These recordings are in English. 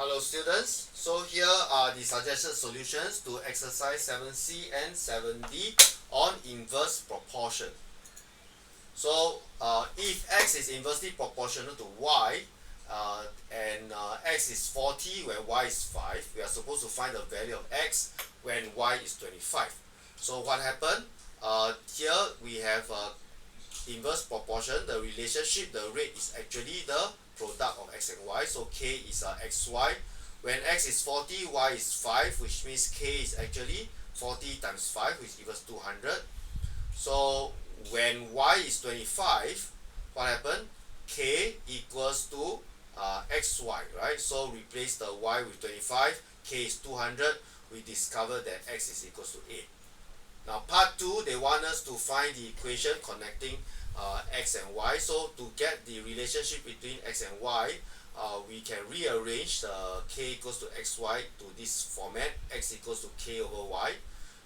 Hello students, so here are the suggested solutions to exercise 7C and 7D on inverse proportion. So if x is inversely proportional to y and x is 40 when y is 5, we are supposed to find the value of x when y is 25. So what happened? Here we have inverse proportion. The relationship, the rate is actually the product of x and y, so k is xy. When x is 40, y is 5, which means k is actually 40 times 5, which equals 200. So when y is 25, what happened? K equals to xy, right? So replace the y with 25, k is 200. We discover that x is equals to 8. Now part 2, they want us to find the equation connecting x and y. So to get the relationship between x and y, we can rearrange the k equals to xy to this format, x equals to k over y,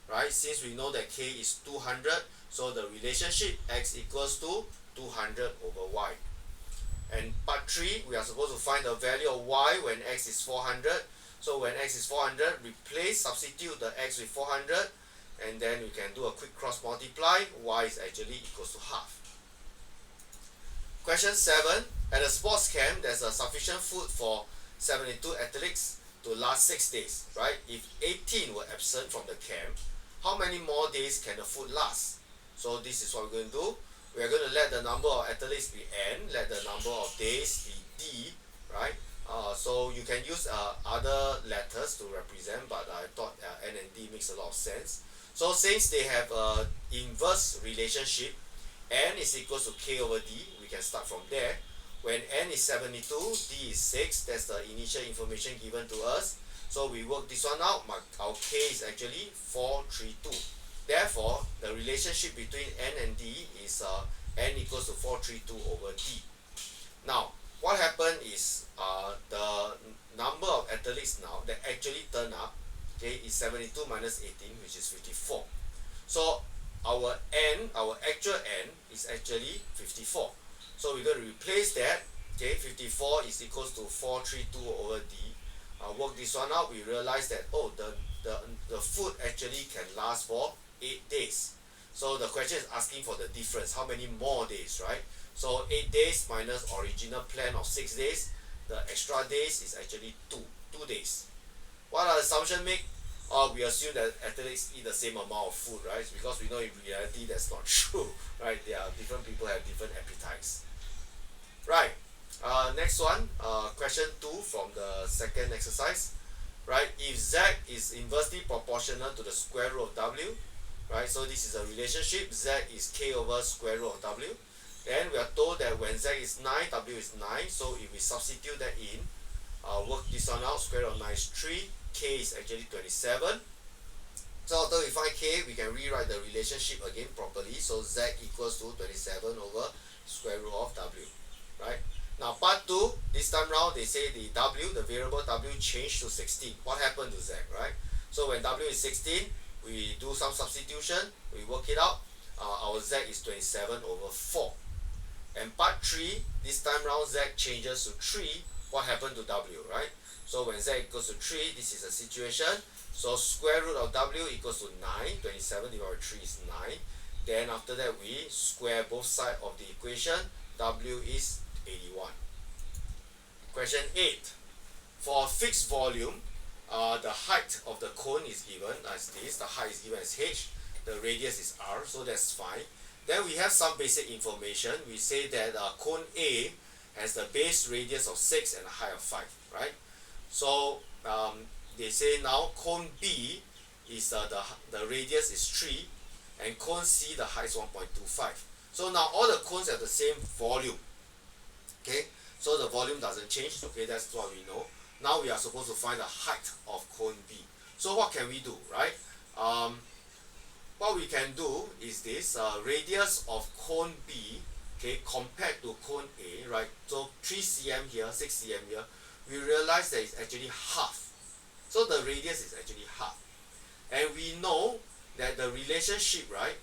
right? Since we know that k is 200, so the relationship x equals to 200 over y. And part 3, we are supposed to find the value of y when x is 400. So when x is 400, substitute the x with 400, and then we can do a quick cross multiply. Y is actually equals to half. Question 7. At a sports camp, there's a sufficient food for 72 athletes to last 6 days, right? If 18 were absent from the camp, how many more days can the food last? So this is what we're going to do. We're going to let the number of athletes be n, let the number of days be d, right? So you can use other letters to represent, but I thought n and d makes a lot of sense. So since they have an inverse relationship, n is equals to k over d, we can start from there. When n is 72, d is 6, that's the initial information given to us. So we work this one out, our k is actually 432. Therefore, the relationship between n and d is n equals to 432 over d. Now, what happened is the number of athletes now that actually turn up, okay, is 72 minus 18, which is 54. So our n, our actual n, is actually 54. So we're going to replace that. Okay, 54 is equals to 432 over d. Work this one out. We realize that the food actually can last for 8 days. So the question is asking for the difference. How many more days, right? So 8 days minus original plan of 6 days. The extra days is actually 2 days. What are the assumption make? We assume that athletes eat the same amount of food, right? Because we know in reality that's not true, right? There are different people have different appetites. Right. Next one, question 2 from the second exercise, right? If z is inversely proportional to the square root of w, right? So this is a relationship. Z is k over square root of w. Then we are told that when z is 9, w is 9. So if we substitute that in, work this one out, square root of 9 is 3, k is actually 27. So after we find k, we can rewrite the relationship again properly. So z equals to 27 over square root of w, right? Now part 2, this time round they say the w, the variable w, changed to 16. What happened to z, right? So when w is 16, we do some substitution, we work it out. Our z is 27 over 4. And part 3, this time round z changes to 3. What happened to w, right? So when z equals to 3, this is a situation. So square root of w equals to 9. 27 divided by 3 is 9. Then after that, we square both sides of the equation. W is 81. Question 8. For a fixed volume, the height of the cone is given as this. The height is given as h. The radius is r, so that's fine. Then we have some basic information. We say that cone A has the base radius of 6 and a height of 5, right? So they say now cone B is the radius is 3, and cone C, the height is 1.25. So now all the cones have the same volume. Okay, so the volume doesn't change. Okay, that's what we know. Now we are supposed to find the height of cone B. So what can we do, right? What we can do is this, radius of cone B, okay, compared to cone A, right? So 3 cm here, 6 cm here, we realize that it's actually half. So the radius is actually half. And we know that the relationship, right,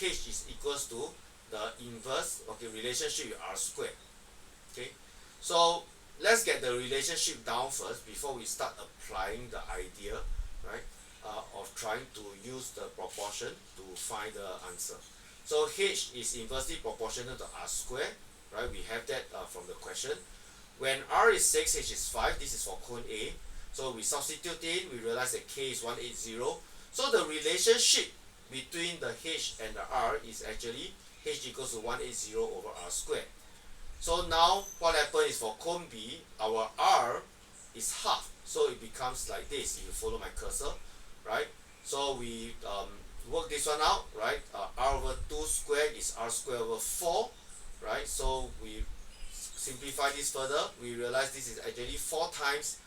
h is equals to the inverse, okay, relationship with r squared. Okay, so let's get the relationship down first before we start applying the idea, right, of trying to use the proportion to find the answer. So h is inversely proportional to r squared, right? We have that from the question. When r is 6, h is 5, this is for cone A. So we substitute in, we realize that k is 180. So the relationship between the h and the r is actually h equals to 180 over r squared. So now what happens is for cone B, our r is half. So it becomes like this if you follow my cursor, right? So we work this one out, right? R over 2 squared is r squared over 4, right? So we simplify this further, we realize this is actually 4 times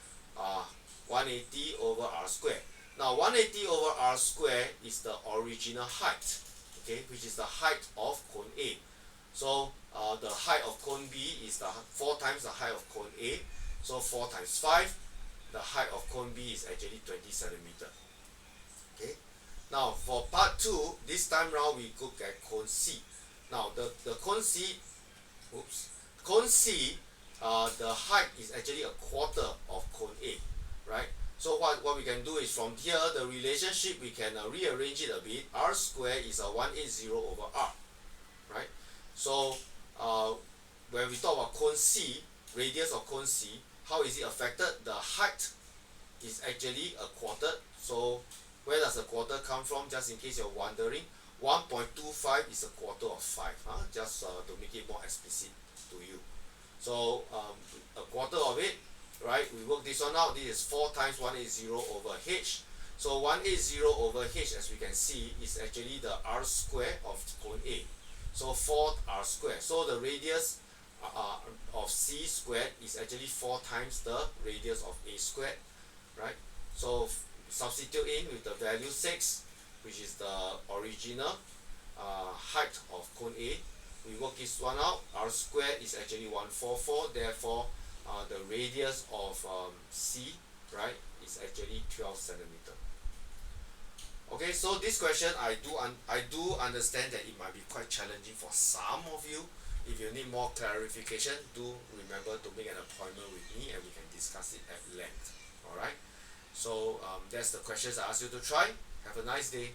180 over r squared. Now 180 over r squared is the original height, okay, which is the height of cone A. So the height of cone B is the 4 times the height of cone A. So 4 times 5, the height of cone B is actually 20 centimeter. Okay. Now for part 2, this time round we look at cone C. Now the cone C, cone C, the height is actually a quarter of cone A, right? So what we can do is from here, the relationship we can rearrange it a bit. R squared is a 180 over R, right? So when we talk about cone C, radius of cone C, how is it affected? The height is actually a quarter. So where does a quarter come from? Just in case you're wondering, 1.25 is a quarter of 5, just to make it more explicit to you. So a quarter of it, right? We work this one out. This is 4 times 180 over h. So 180 over h, as we can see, is actually the r squared of cone A. So 4r squared. So the radius of C squared is actually 4 times the radius of A squared, right? So substitute in with the value 6, which is the original height of cone A. We work this one out. R squared is actually 144. Therefore, the radius of C, right, is actually 12 centimeter. Okay, so this question I do understand that it might be quite challenging for some of you. If you need more clarification, do remember to make an appointment with me and we can discuss it at length. Alright, so that's the questions I asked you to try. Have a nice day.